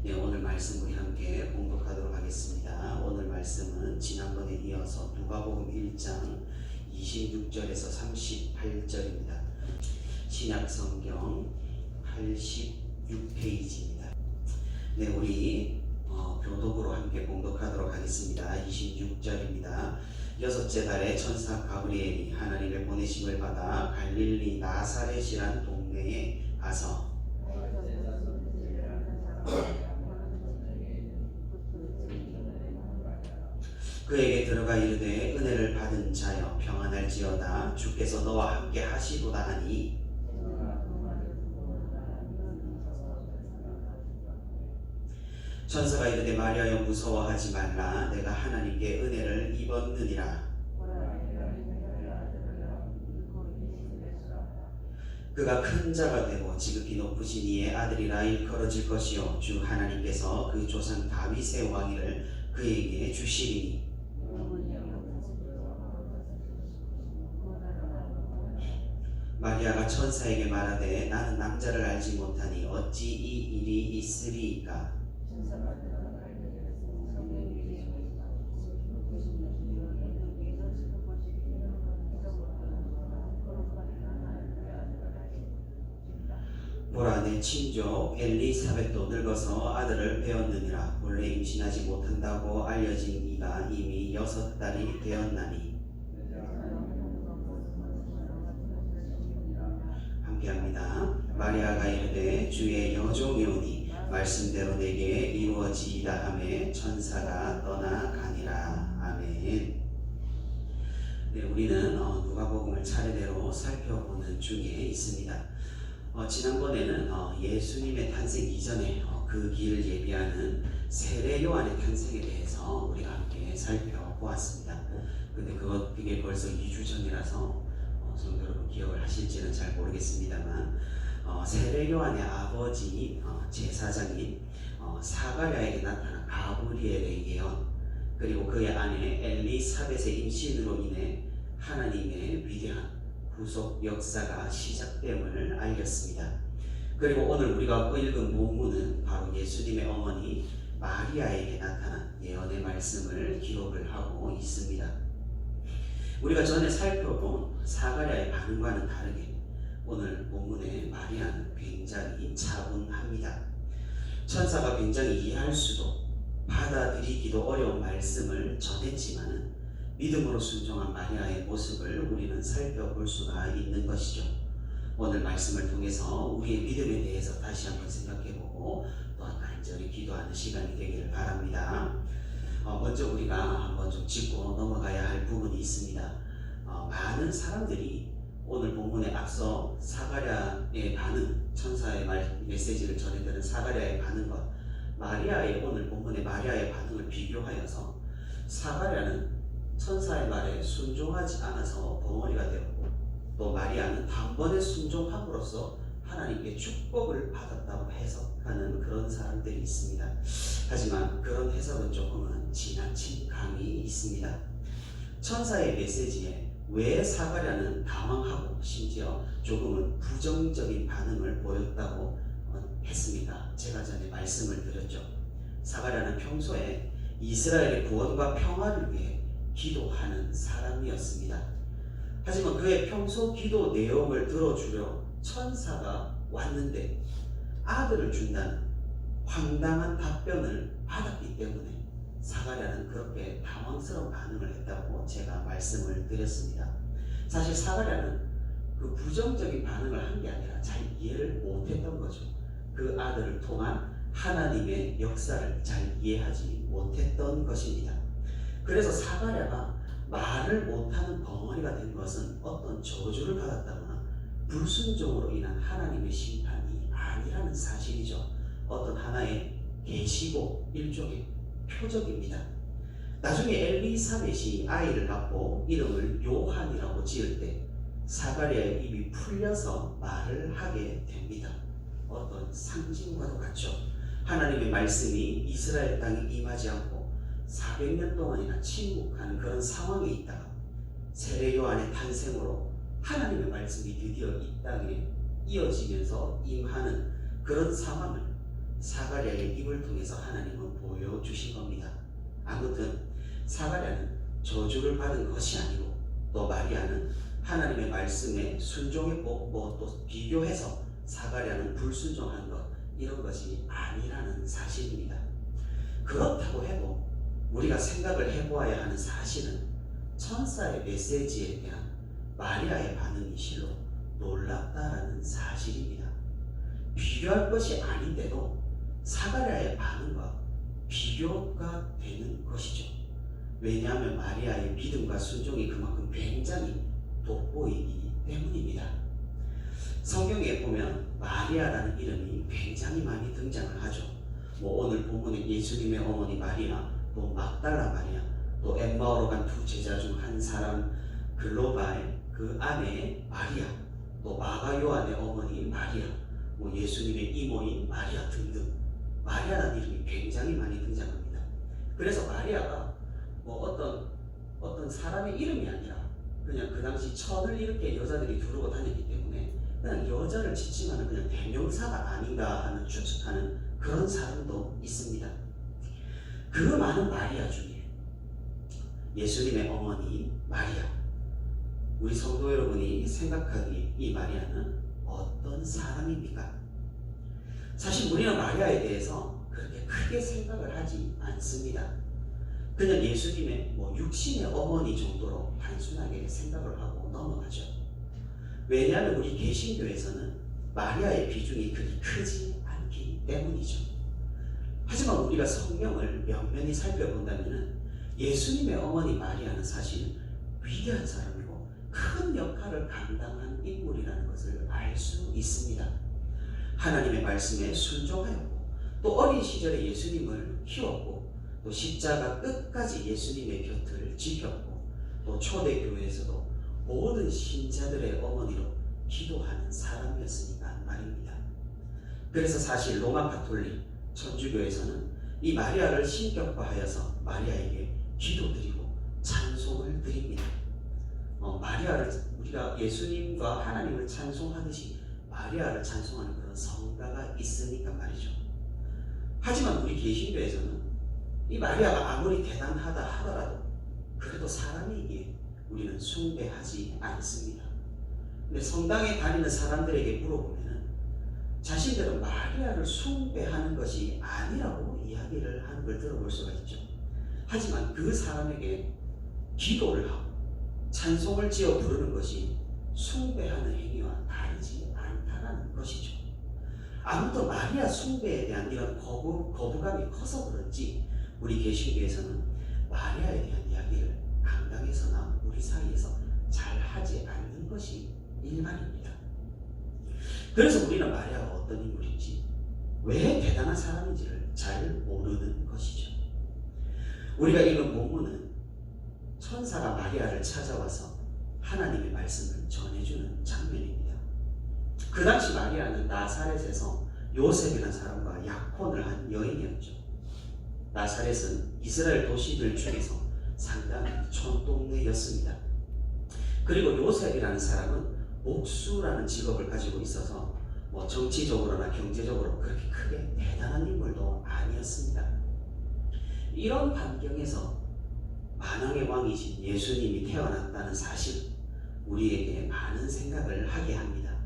네, 오늘 말씀 우리 함께 공독하도록 하겠습니다. 오늘 말씀은 지난번에 이어서 누가복음 1장 26절에서 38절입니다. 신약 성경 86페이지입니다. 네, 우리 교독으로 함께 공독하도록 하겠습니다. 26절입니다. 여섯째 달에 천사 가브리엘이 하나님의 보내심을 받아 갈릴리 나사렛이란 동네에 가서 그에게 들어가 이르되 은혜를 받은 자여 평안할지어다 주께서 너와 함께 하시도다 하니 천사가 이르되 마리아여 무서워하지 말라 내가 하나님께 은혜를 입었느니라. 그가 큰 자가 되고 지극히 높으신 이의 아들이라 일컬어질 것이요 주 하나님께서 그 조상 다윗의 왕위를 그에게 주시리니 마리아가 천사에게 말하되 나는 남자를 알지 못하니 어찌 이 일이 있으리이까. 보라 내 친족 엘리사벳도 늙어서 아들을 배었느니라. 본래 임신하지 못한다고 알려진 이가 이미 6달이 되었나니. 함께합니다. 마리아가 이르되 주의 여종이오니 말씀대로 내게 이루어지이다 하매 천사가 떠나가니라. 아멘. 네, 우리는 누가복음을 차례대로 살펴보는 중에 있습니다. 지난번에는 예수님의 탄생 이전에 그 길을 예비하는 세례 요한의 탄생에 대해서 우리가 함께 살펴보았습니다. 근데 그게 벌써 2주 전이라서 성도 여러분 기억을 하실지는 잘 모르겠습니다만 세례 요한의 아버지 제사장인 사가랴에게 나타난 가브리엘의 예언, 그리고 그의 아내 엘리사벳의 임신으로 인해 하나님의 위대한 구속 역사가 시작됨을 알렸습니다. 그리고 오늘 우리가 읽은 본문은 바로 예수님의 어머니 마리아에게 나타난 예언의 말씀을 기록을 하고 있습니다. 우리가 전에 살펴본 사가랴의 반응과는 다르게 오늘 본문의 마리아는 굉장히 차분합니다. 천사가 굉장히 이해할 수도 받아들이기도 어려운 말씀을 전했지만 믿음으로 순종한 마리아의 모습을 우리는 살펴볼 수가 있는 것이죠. 오늘 말씀을 통해서 우리의 믿음에 대해서 다시 한번 생각해보고 또한 간절히 기도하는 시간이 되기를 바랍니다. 먼저 우리가 한번 좀 짚고 넘어가야 할 부분이 있습니다. 많은 사람들이 오늘 본문에 앞서 사가랴의 반응, 천사의 메시지를 전해드는 사가랴의 반응과 마리아의 오늘 본문의 마리아의 반응을 비교하여서 사가랴는 천사의 말에 순종하지 않아서 벙어리가 되었고 또 마리아는 단번에 순종함으로써 하나님께 축복을 받았다고 해석하는 그런 사람들이 있습니다. 하지만 그런 해석은 조금은 지나친 감이 있습니다. 천사의 메시지에 왜 사가랴는 당황하고 심지어 조금은 부정적인 반응을 보였다고 했습니까? 제가 전에 말씀을 드렸죠. 사가랴는 평소에 이스라엘의 구원과 평화를 위해 기도하는 사람이었습니다. 하지만 그의 평소 기도 내용을 들어주려 천사가 왔는데 아들을 준다는 황당한 답변을 받았기 때문에 사가랴는 그렇게 당황스러운 반응을 했다고 제가 말씀을 드렸습니다. 사실 사가랴는 그 부정적인 반응을 한 게 아니라 잘 이해를 못했던 거죠. 그 아들을 통한 하나님의 역사를 잘 이해하지 못했던 것입니다. 그래서 사가랴가 말을 못하는 벙어리가 된 것은 어떤 저주를 받았다거나 불순종으로 인한 하나님의 심판이 아니라는 사실이죠. 어떤 하나의 계시고 일종의 표적입니다. 나중에 엘리사벳이 아이를 낳고 이름을 요한이라고 지을 때 사가랴의 입이 풀려서 말을 하게 됩니다. 어떤 상징과도 같죠. 하나님의 말씀이 이스라엘 땅에 임하지 않고 400년 동안이나 침묵하는 그런 상황에 있다가 세례 요한의 탄생으로 하나님의 말씀이 드디어 이 땅에 이어지면서 임하는 그런 상황을 사가랴의 입을 통해서 하나님은 보여주신 겁니다. 아무튼 사가랴는 저주를 받은 것이 아니고 또 마리아는 하나님의 말씀에 순종했고 또 비교해서 사가랴는 불순종한 것, 이런 것이 아니라는 사실입니다. 그렇다고 해도 우리가 생각을 해보아야 하는 사실은 천사의 메시지에 대한 마리아의 반응이 실로 놀랍다라는 사실입니다. 비교할 것이 아닌데도 사가랴의 반응과 비교가 되는 것이죠. 왜냐하면 마리아의 믿음과 순종이 그만큼 굉장히 돋보이기 때문입니다. 성경에 보면 마리아라는 이름이 굉장히 많이 등장을 하죠. 오늘 본문에 예수님의 어머니 마리아, 또 막달라 마리아, 또 엠마오로 간 두 제자 중 한 사람 글로바의 그 아내 마리아, 또 마가 요한의 어머니 마리아, 예수님의 이모인 마리아 등등 마리아라는 이름이 굉장히 많이 등장합니다. 그래서 마리아가 어떤 사람의 이름이 아니라 그냥 그 당시 천을 이렇게 여자들이 두르고 다녔기 때문에 그냥 여자를 지칭하는 그냥 대명사가 아닌가 하는 추측하는 그런 사람도 있습니다. 그 많은 마리아 중에 예수님의 어머니 마리아, 우리 성도 여러분이 생각하기에 이 마리아는 어떤 사람입니까? 사실 우리는 마리아에 대해서 그렇게 크게 생각을 하지 않습니다. 그냥 예수님의 육신의 어머니 정도로 단순하게 생각을 하고 넘어가죠. 왜냐하면 우리 개신교에서는 마리아의 비중이 그리 크지 않기 때문이죠. 하지만 우리가 성경을 면면히 살펴본다면 예수님의 어머니 마리아는 사실 위대한 사람이고 큰 역할을 감당한 인물이라는 것을 알 수 있습니다. 하나님의 말씀에 순종하였고 또 어린 시절에 예수님을 키웠고 또 십자가 끝까지 예수님의 곁을 지켰고 또 초대교회에서도 모든 신자들의 어머니로 기도하는 사람이었으니까 말입니다. 그래서 사실 로마 가톨릭 천주교에서는 이 마리아를 신격화하여서 마리아에게 기도드리고 찬송을 드립니다. 마리아를 우리가 예수님과 하나님을 찬송하듯이 마리아를 찬송하는 그런 성가가 있으니까 말이죠. 하지만 우리 개신교에서는 이 마리아가 아무리 대단하다 하더라도 그래도 사람이기에 우리는 숭배하지 않습니다. 근데 성당에 다니는 사람들에게 물어보면 자신들은 마리아를 숭배하는 것이 아니라고 이야기를 하는 걸 들어볼 수가 있죠. 하지만 그 사람에게 기도를 하고 찬송을 지어 부르는 것이 숭배하는 행위와 다르지 않다는 것이죠. 아무튼 마리아 숭배에 대한 이런 거부감이 커서 그런지 우리 개신교에서는 마리아에 대한 이야기를 강당에서나 우리 사이에서 잘 하지 않는 것이 일반입니다. 그래서 우리는 마리아가 어떤 인물인지, 왜 대단한 사람인지를 잘 모르는 것이죠. 우리가 읽은 본문은 천사가 마리아를 찾아와서 하나님의 말씀을 전해주는 장면입니다. 그 당시 마리아는 나사렛에서 요셉이라는 사람과 약혼을 한 여인이었죠. 나사렛은 이스라엘 도시들 중에서 상당히 촌동네였습니다. 그리고 요셉이라는 사람은 목수라는 직업을 가지고 있어서 정치적으로나 경제적으로 그렇게 크게 대단한 인물도 아니었습니다. 이런 환경에서 만왕의 왕이신 예수님이 태어났다는 사실, 우리에게 많은 생각을 하게 합니다.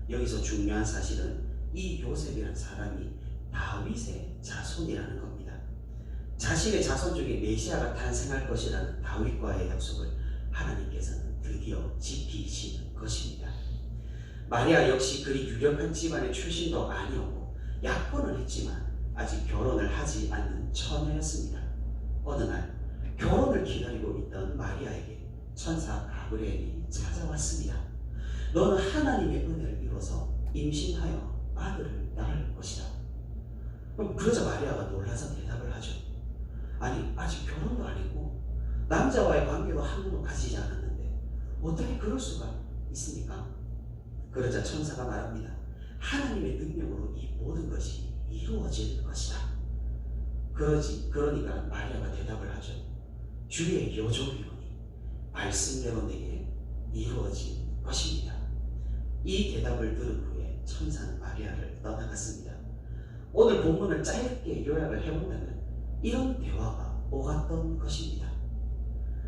여기서 중요한 사실은 이 요셉이라는 사람이 다윗의 자손이라는 겁니다. 자신의 자손 중에 메시아가 탄생할 것이라는 다윗과의 약속을 하나님께서는 드디어 지키시는 것입니다. 마리아 역시 그리 유력한 집안의 출신도 아니었고 약혼을 했지만 아직 결혼을 하지 않는 처녀였습니다. 어느 날 결혼을 기다리고 있던 마리아에게 천사 가브리엘이 찾아왔습니다. 너는 하나님의 은혜를 입어서 임신하여 아들을 낳을 것이다. 그러자 마리아가 놀라서 대답을 하죠. 아니, 아직 결혼도 안 했고 남자와의 관계도 한 번도 가지지 않았는데 어떻게 그럴 수가 있습니까? 그러자 천사가 말합니다. 하나님의 능력으로 이 모든 것이 이루어질 것이다. 그러니까 마리아가 대답을 하죠. 주의 여종이오니 말씀대로 내게 이루어진 것입니다. 이 대답을 들은 후에 천사는 마리아를 떠나갔습니다. 오늘 본문을 짧게 요약을 해본다면 이런 대화가 오갔던 것입니다.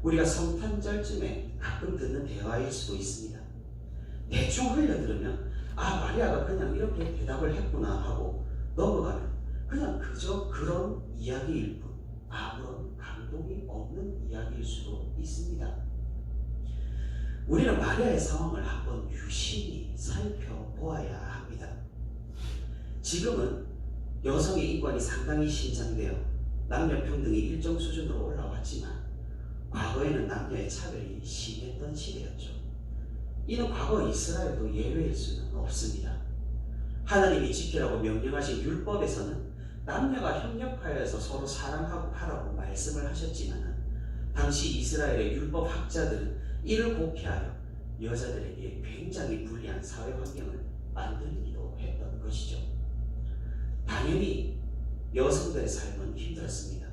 우리가 성탄절쯤에 가끔 듣는 대화일 수도 있습니다. 대충 흘려들으면 마리아가 그냥 이렇게 대답을 했구나 하고 넘어가면 그냥 그저 그런 이야기일 뿐 아무런 감동이 없는 이야기일 수도 있습니다. 우리는 마리아의 상황을 한번 유심히 살펴보아야 합니다. 지금은 여성의 인권이 상당히 신장되어 남녀평등이 일정 수준으로 올라왔지만 과거에는 남녀의 차별이 심했던 시대였죠. 이는 과거 이스라엘도 예외일 수는 없습니다. 하나님이 지키라고 명령하신 율법에서는 남녀가 협력하여서 서로 사랑하고 하라고 말씀을 하셨지만 당시 이스라엘의 율법 학자들은 이를 곡해하여 여자들에게 굉장히 불리한 사회 환경을 만들기도 했던 것이죠. 당연히 여성들의 삶은 힘들었습니다.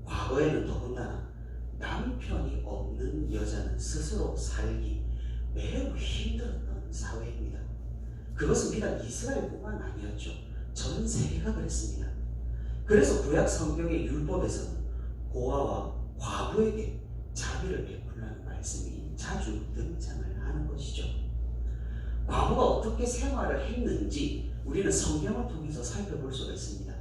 과거에는 더군다나 남편이 없는 여자는 스스로 살기 매우 힘들었던 사회입니다. 그것은 비단 이스라엘뿐만 아니었죠. 전 세계가 그랬습니다. 그래서 구약 성경의 율법에서는 고아와 과부에게 자비를 베풀라는 말씀이 자주 등장을 하는 것이죠. 과부가 어떻게 생활을 했는지 우리는 성경을 통해서 살펴볼 수가 있습니다.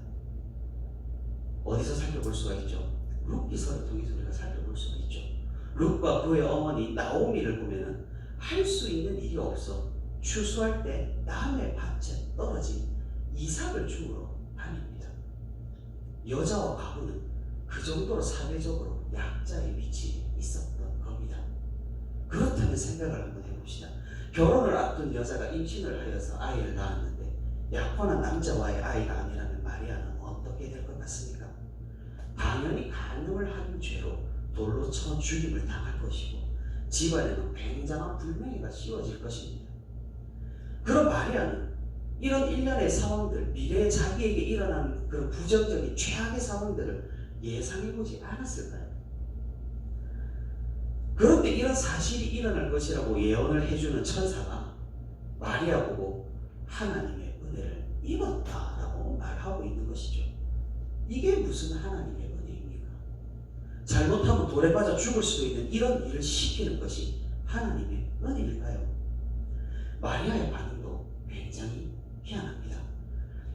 어디서 살펴볼 수가 있죠? 룻기서를 통해서 우리가 살펴볼 수가 있죠. 룻과 그의 어머니 나오미를 보면은 할 수 있는 일이 없어 추수할 때 남의 밭에 떨어진 이삭을 주우러 다닙니다. 여자와 과부는 그 정도로 사회적으로 약자의 위치에 있었던 겁니다. 그렇다면 생각을 한번 해봅시다. 결혼을 앞둔 여자가 임신을 하여서 아이를 낳았는데 약혼한 남자와의 아이가 아니라면 마리아는 어떻게 될 것 같습니까? 당연히 간음을 한 죄로 돌로 쳐 죽임을 당할 것이고 집안에는 굉장한 불명예가 씌워질 것입니다. 그럼 마리아는 이런 일련의 상황들, 미래에 자기에게 일어나는 그런 부정적인 최악의 상황들을 예상해보지 않았을까요? 그런데 이런 사실이 일어날 것이라고 예언을 해주는 천사가 마리아 보고 하나님의 은혜를 입었다라고 말하고 있는 것이죠. 이게 무슨 하나님의 은혜입니까? 잘못하면 돌에 빠져 죽을 수도 있는 이런 일을 시키는 것이 하나님의 은혜일까요? 마리아의 반응도 굉장히 희한합니다.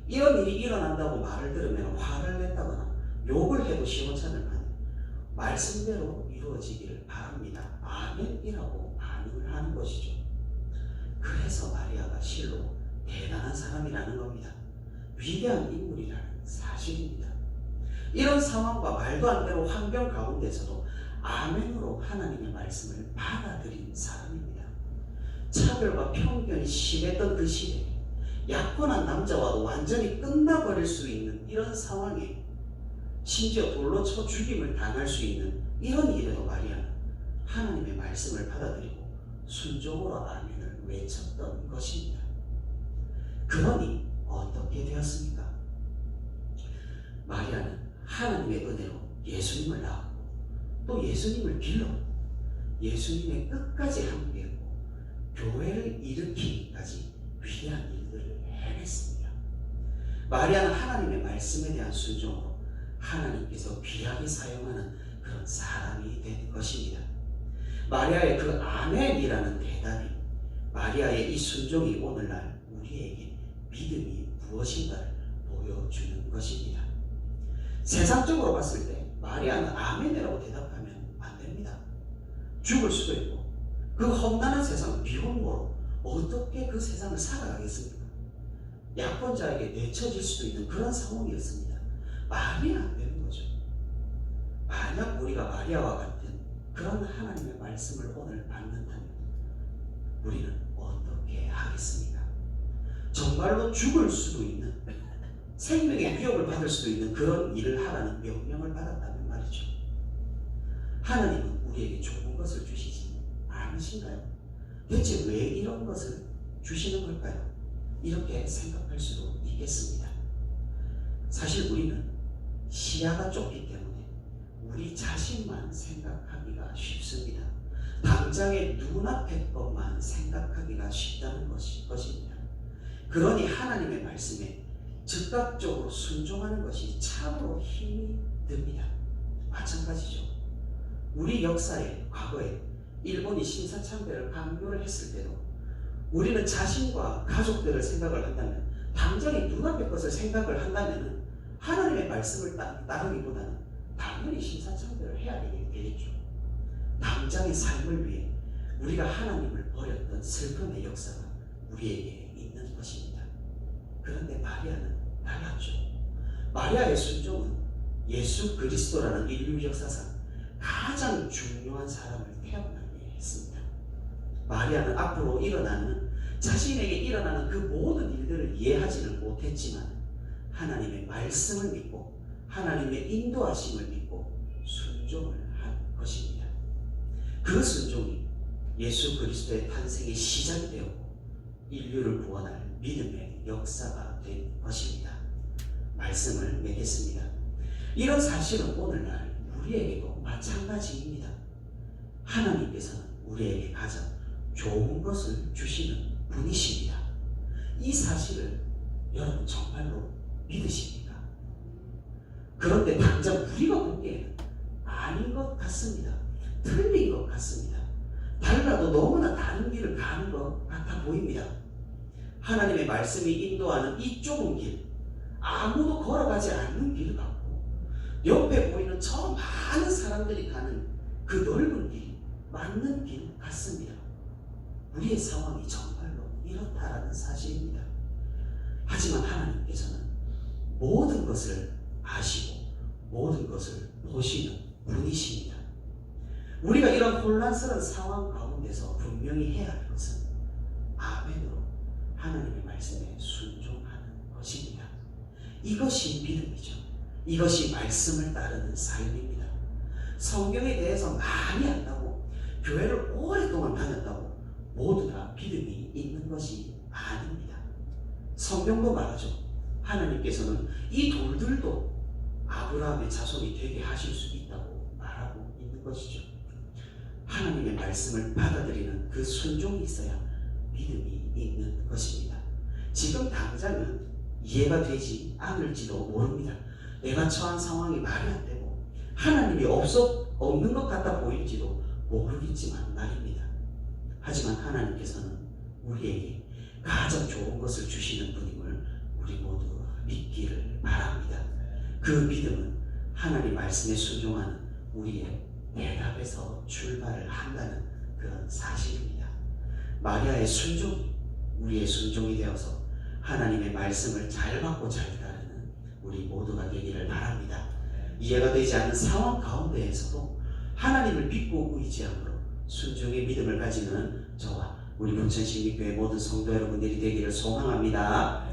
이런 일이 일어난다고 말을 들으면 화를 낸다거나 욕을 해도 시원찮을만 말씀대로 이루어지기를 바랍니다. 아멘이라고 반응을 하는 것이죠. 그래서 마리아가 실로 대단한 사람이라는 겁니다. 위대한 인물이라는 사실입니다. 이런 상황과 말도 안 되는 환경 가운데서도 아멘으로 하나님의 말씀을 받아들인 사람입니다. 차별과 편견이 심했던 그 시대에 약혼한 남자와도 완전히 끝나버릴 수 있는 이런 상황에 심지어 돌로 쳐 죽임을 당할 수 있는 이런 일에도 마리아는 하나님의 말씀을 받아들이고 순종으로 아멘을 외쳤던 것입니다. 그러니 어떻게 되었습니까? 마리아는 하나님의 은혜로 예수님을 낳았고 또 예수님을 빌러 예수님의 끝까지 함께했고 교회를 일으키기까지 위대한 일들을 해냈습니다. 마리아는 하나님의 말씀에 대한 순종으로 하나님께서 귀하게 사용하는 그런 사람이 된 것입니다. 마리아의 그 아멘이라는 대답이 마리아의 이 순종이 오늘날 우리에게 믿음이 무엇인가를 보여주는 것입니다. 세상적으로 봤을 때 마리아는 아멘이라고 대답하면 안 됩니다. 죽을 수도 있고 그 험난한 세상 비혼모로 어떻게 그 세상을 살아가겠습니까? 약혼자에게 내쳐질 수도 있는 그런 상황이었습니다. 말이 안 되는 거죠. 만약 우리가 마리아와 같은 그런 하나님의 말씀을 오늘 받는다면 우리는 어떻게 하겠습니까? 정말로 죽을 수도 있는 생명의 위협을 받을 수도 있는 그런 일을 하라는 명령을 받았다면 말이죠. 하나님은 우리에게 좋은 것을 주시지 않으신가요? 대체 왜 이런 것을 주시는 걸까요? 이렇게 생각할 수도 있겠습니다. 사실 우리는 시야가 좁기 때문에 우리 자신만 생각하기가 쉽습니다. 당장의 눈앞의 것만 생각하기가 쉽다는 것입니다. 그러니 하나님의 말씀에 즉각적으로 순종하는 것이 참으로 힘이 듭니다. 마찬가지죠. 우리 역사에 과거에 일본이 신사참배를 강요를 했을 때도 우리는 자신과 가족들을 생각을 한다면, 당장의 눈앞의 것을 생각을 한다면 하나님의 말씀을 따르기보다는 당연히 신사참배를 해야 되겠죠. 당장의 삶을 위해 우리가 하나님을 버렸던 슬픔의 역사가 우리에게 있는 것입니다. 그런데 마리아는 달랐죠. 마리아의 순종은 예수 그리스도라는 인류 역사상 가장 중요한 사람을 태어나게 했습니다. 마리아는 앞으로 자신에게 일어나는 그 모든 일들을 이해하지는 못했지만 하나님의 말씀을 믿고 하나님의 인도하심을 믿고 순종을 한 것입니다. 그 순종이 예수 그리스도의 탄생의 시작이 되었고 인류를 구원할 믿음의 역사가 된 것입니다. 말씀을 맺겠습니다. 이런 사실은 오늘날 우리에게도 마찬가지입니다. 하나님께서는 우리에게 가장 좋은 것을 주시는 분이십니다. 이 사실을 여러분 정말로 믿으십니까? 그런데 당장 우리가 보기에는 아닌 것 같습니다. 틀린 것 같습니다. 달라도 너무나 다른 길을 가는 것 같아 보입니다. 하나님의 말씀이 인도하는 이 좁은 길, 아무도 걸어가지 않는 길 같고 옆에 보이는 저 많은 사람들이 가는 그 넓은 길, 맞는 길 같습니다. 우리의 상황이 정말로 이렇다라는 사실입니다. 하지만 하나님께서는 모든 것을 아시고 모든 것을 보시는 분이십니다. 우리가 이런 혼란스러운 상황 가운데서 분명히 해야 할 것은 아멘으로 하나님의 말씀에 순종하는 것입니다. 이것이 믿음이죠. 이것이 말씀을 따르는 삶입니다. 성경에 대해서 많이 안다고, 교회를 오랫동안 다녔다고 모두 다 믿음이 있는 것이 아닙니다. 성경도 말하죠. 하나님께서는 이 돌들도 아브라함의 자손이 되게 하실 수 있다고 말하고 있는 것이죠. 하나님의 말씀을 받아들이는 그 순종이 있어야 믿음이 있는 것입니다. 지금 당장은 이해가 되지 않을지도 모릅니다. 내가 처한 상황이 말이 안 되고 하나님이 없는 것 같아 보일지도 모르겠지만 말입니다. 하지만 하나님께서는 우리에게 가장 좋은 것을 주시는 분임을 우리 모두 믿기를 바랍니다. 그 믿음은 하나님 말씀에 순종하는 우리의 대답에서 출발을 한다는 그런 사실입니다. 마리아의 순종이 우리의 순종이 되어서 하나님의 말씀을 잘 받고 잘 따르는 우리 모두가 되기를 바랍니다. 이해가 되지 않는 상황 가운데에서도 하나님을 믿고 의지함으로 순종의 믿음을 가지는 저와 우리 분천신립교회 모든 성도 여러분들이 되기를 소망합니다.